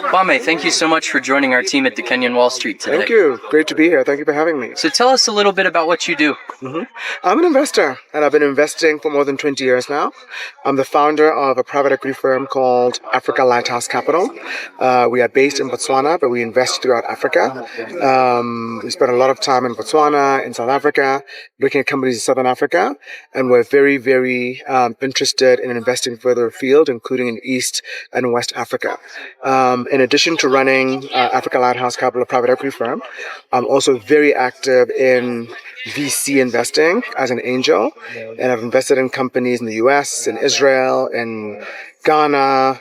Bame, thank you so much for joining our team at the Kenyan Wall Street today. Thank you. Great to be here. Thank you for having me. So tell us a little bit about what you do. I'm an investor, and I've been investing for more than 20 years now. I'm the founder of a private equity firm called Africa Lighthouse Capital. We are based in Botswana, but we invest throughout Africa. We spend a lot of time in Botswana, in South Africa, looking at companies in Southern Africa, and we're very, very interested in investing further afield, including in East and West Africa. In addition to running Africa Lighthouse Capital, a private equity firm, I'm also very active in VC investing as an angel, and I've invested in companies in the US, in Israel, in Ghana,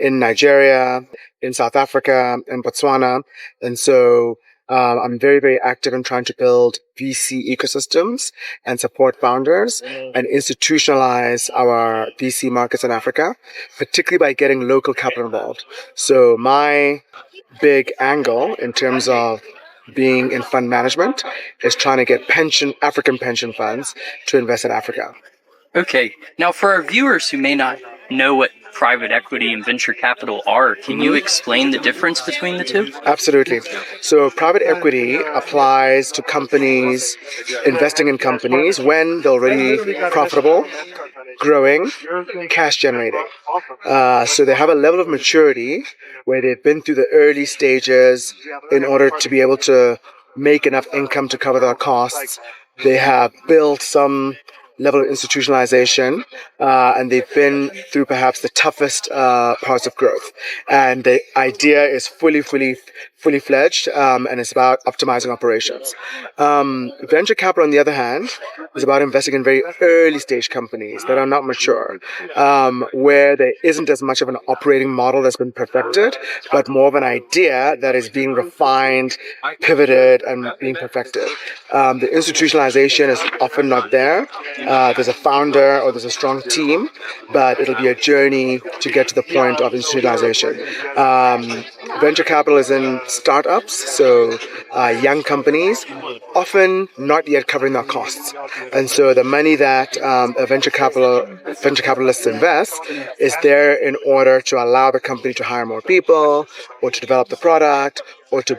in Nigeria, in South Africa, in Botswana, and so I'm very, very active in trying to build VC ecosystems and support founders and institutionalize our VC markets in Africa, particularly by getting local capital involved. So my big angle in terms of being in fund management is trying to get African pension funds to invest in Africa. Okay. Now, for our viewers who may not know what private equity and venture capital are, can you explain the difference between the two? Absolutely. So private equity applies to companies, investing in companies when they're already profitable, growing, cash generating. So they have a level of maturity where they've been through the early stages in order to be able to make enough income to cover their costs. They have built some level of institutionalization, and they've been through perhaps the toughest parts of growth. And the idea is fully fledged, and it's about optimizing operations. Venture capital, on the other hand, is about investing in very early stage companies that are not mature, where there isn't as much of an operating model that's been perfected, but more of an idea that is being refined, pivoted, and being perfected. The institutionalization is often not there. There's a founder or there's a strong team, but it'll be a journey to get to the point of institutionalization. Venture capital is in startups, so young companies, often not yet covering their costs. And so the money that a venture capitalists invest is there in order to allow the company to hire more people, or to develop the product, or to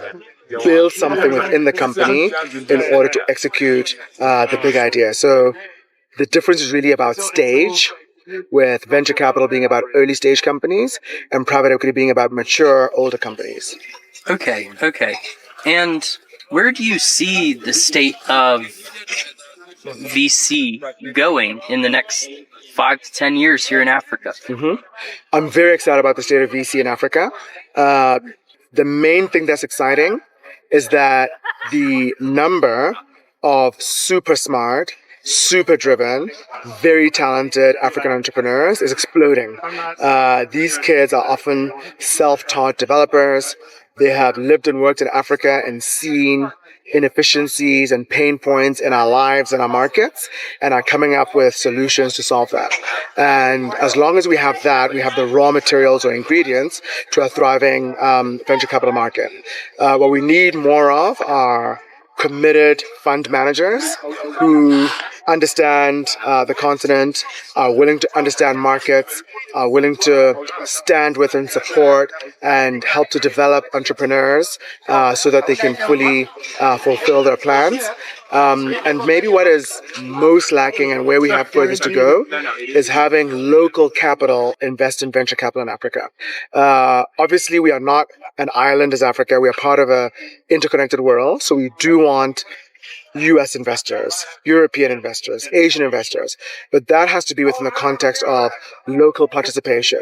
build something within the company in order to execute the big idea. So the difference is really about stage, with venture capital being about early stage companies and private equity being about mature, older companies. Okay. And where do you see the state of VC going in the next 5 to 10 years here in Africa? I'm very excited about the state of VC in Africa. The main thing that's exciting is that the number of super smart, super driven, very talented African entrepreneurs is exploding. These kids are often self-taught developers. They have lived and worked in Africa and seen inefficiencies and pain points in our lives and our markets, and are coming up with solutions to solve that. And as long as we have that, we have the raw materials or ingredients to a thriving venture capital market. What we need more of are committed fund managers who understand the continent, are willing to understand markets, are willing to stand with and support and help to develop entrepreneurs so that they can fully fulfill their plans. And maybe what is most lacking and where we have furthest to go is having local capital invest in venture capital in Africa. Obviously, we are not an island as Africa. We are part of an interconnected world. So we do want US investors, European investors, Asian investors, but that has to be within the context of local participation.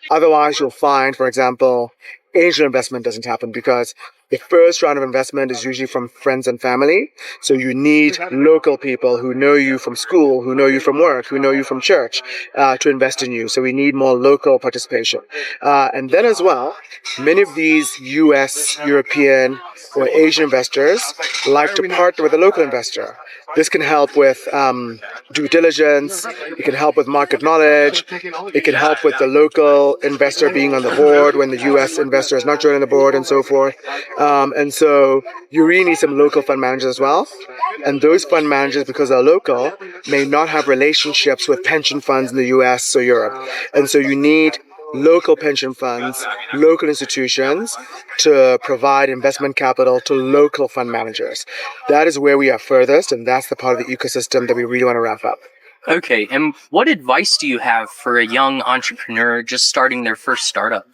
Otherwise, you'll find, for example, angel investment doesn't happen because the first round of investment is usually from friends and family. So you need local people who know you from school, who know you from work, who know you from church, to invest in you. So we need more local participation. And then as well, many of these US, European, or Asian investors like to partner with a local investor. This can help with due diligence. It can help with market knowledge. It can help with the local investor being on the board when the US investor is not joining the board, and so forth. And so you really need some local fund managers as well. And those fund managers, because they're local, may not have relationships with pension funds in the US or Europe. And so you need local pension funds, local institutions to provide investment capital to local fund managers. That is where we are furthest, and that's the part of the ecosystem that we really want to wrap up. Okay, and what advice do you have for a young entrepreneur just starting their first startup?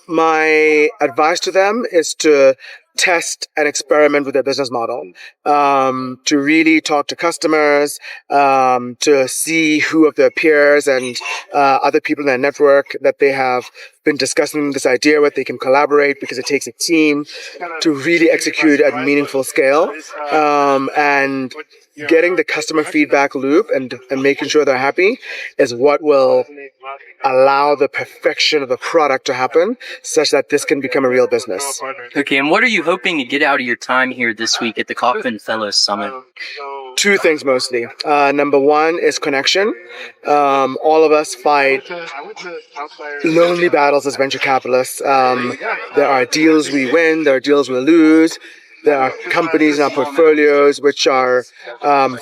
My advice to them is to test and experiment with their business model, to really talk to customers, to see who of their peers and other people in their network that they have been discussing this idea with, they can collaborate because it takes a team to really execute at meaningful scale, and getting the customer feedback loop and making sure they're happy is what will allow the perfection of the product to happen such that this can become a real business. Okay, and what are you hoping to get out of your time here this week at the Kaufman Fellows Summit? Two things mostly. Number one is connection. All of us fight lonely battles as venture capitalists. There are deals we win, there are deals we lose. There are companies in our portfolios which are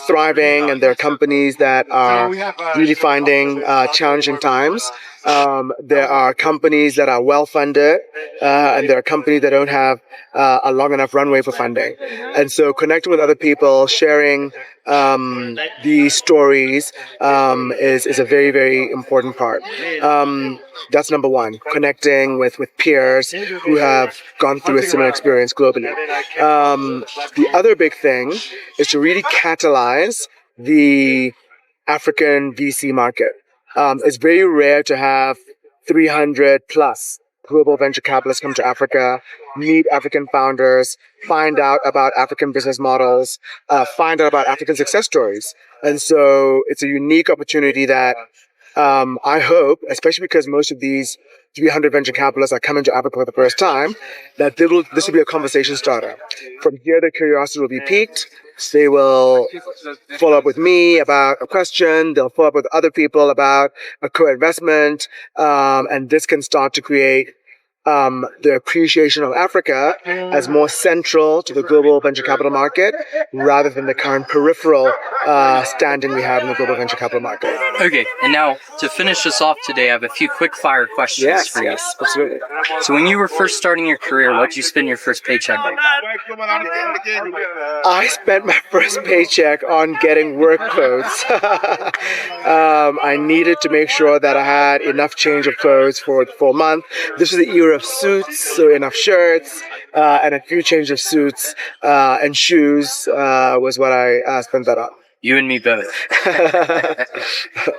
thriving, and there are companies that are really finding challenging times. There are companies that are well-funded, and there are companies that don't have a long enough runway for funding. And so connecting with other people, sharing these stories is a very, very important part. That's number one, connecting with peers who have gone through a similar experience globally. The other big thing is to really catalyze the African VC market. It's very rare to have 300 plus global venture capitalists come to Africa, meet African founders, find out about African business models, find out about African success stories. And so it's a unique opportunity that I hope, especially because most of these 300 venture capitalists are coming to Africa for the first time, that this will be a conversation starter. From here, their curiosity will be piqued. They will follow up with me about a question. They'll follow up with other people about a co-investment. And this can start to create the appreciation of Africa as more central to the global venture capital market rather than the current peripheral standing we have in the global venture capital market. Okay, and now to finish us off today, I have a few quick fire questions for you. Yes, absolutely. So when you were first starting your career, what did you spend your first paycheck on? I spent my first paycheck on getting work clothes. I needed to make sure that I had enough change of clothes for the full month. This was the era of suits, so enough shirts and a few change of suits and shoes was what I spent that on. You and me both.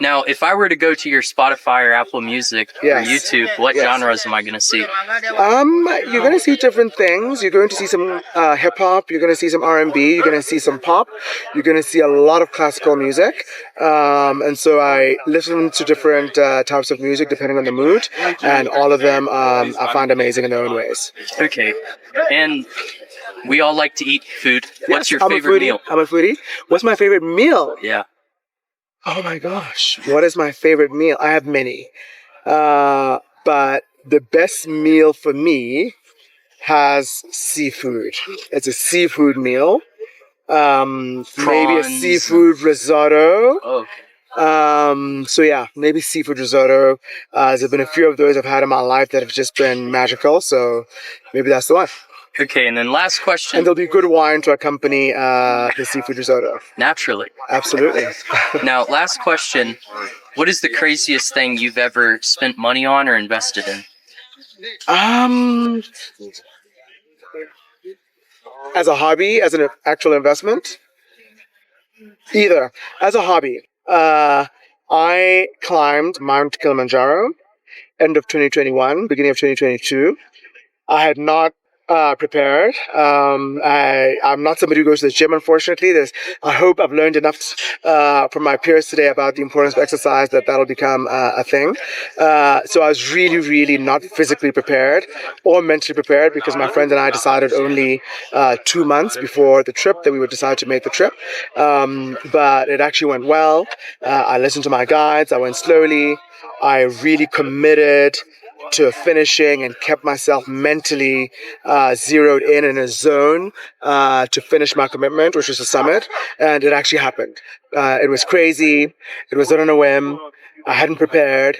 Now, if I were to go to your Spotify or Apple Music or YouTube, what genres am I going to see? You're going to see different things. You're going to see some hip hop. You're going to see some R&B. You're going to see some pop. You're going to see a lot of classical music. And so I listen to different types of music depending on the mood, and all of them I find amazing in their own ways. Okay, and we all like to eat food. What's your favorite meal? I'm a foodie. What's my favorite meal? Yeah. Oh my gosh. What is my favorite meal? I have many. But the best meal for me has seafood. It's a seafood meal. Maybe a seafood risotto. Oh. So yeah, maybe seafood risotto. There's been a few of those I've had in my life that have just been magical. So maybe that's the one. Okay, and then last question. And there'll be good wine to accompany the seafood risotto. Naturally. Absolutely. Now, last question. What is the craziest thing you've ever spent money on or invested in? As a hobby, as an actual investment? Either. As a hobby, I climbed Mount Kilimanjaro, end of 2021, beginning of 2022. I had not prepared. I'm not somebody who goes to the gym, unfortunately. I hope I've learned enough from my peers today about the importance of exercise that'll become a thing. So I was really, really not physically prepared or mentally prepared because my friend and I decided only 2 months before the trip that we would decide to make the trip. But it actually went well. I listened to my guides. I went slowly. I really committed to finishing and kept myself mentally zeroed in a zone to finish my commitment, which was the summit. And it actually happened. It was crazy. It was done on a whim. I hadn't prepared.